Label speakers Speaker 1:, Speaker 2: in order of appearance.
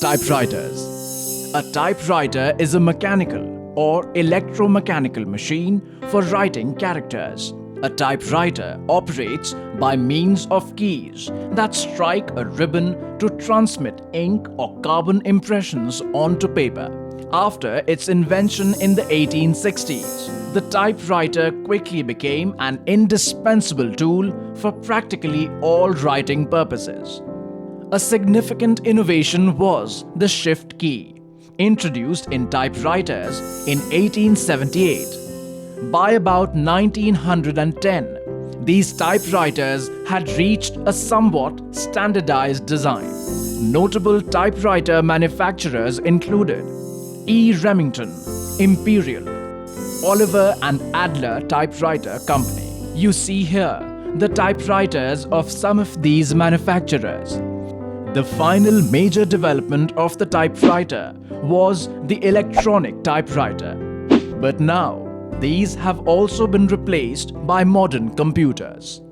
Speaker 1: Typewriters. A typewriter is a mechanical or electromechanical machine for writing characters. A typewriter operates by means of keys that strike a ribbon to transmit ink or carbon impressions onto paper. After its invention in the 1860s, the typewriter quickly became an indispensable tool for practically all writing purposes. A significant innovation was the shift key, introduced in typewriters in 1878. By about 1910, these typewriters had reached a somewhat standardized design. Notable typewriter manufacturers included E. Remington, Imperial, Oliver and Adler Typewriter Company. You see here the typewriters of some of these manufacturers. The final major development of the typewriter was the electronic typewriter. But now, these have also been replaced by modern computers.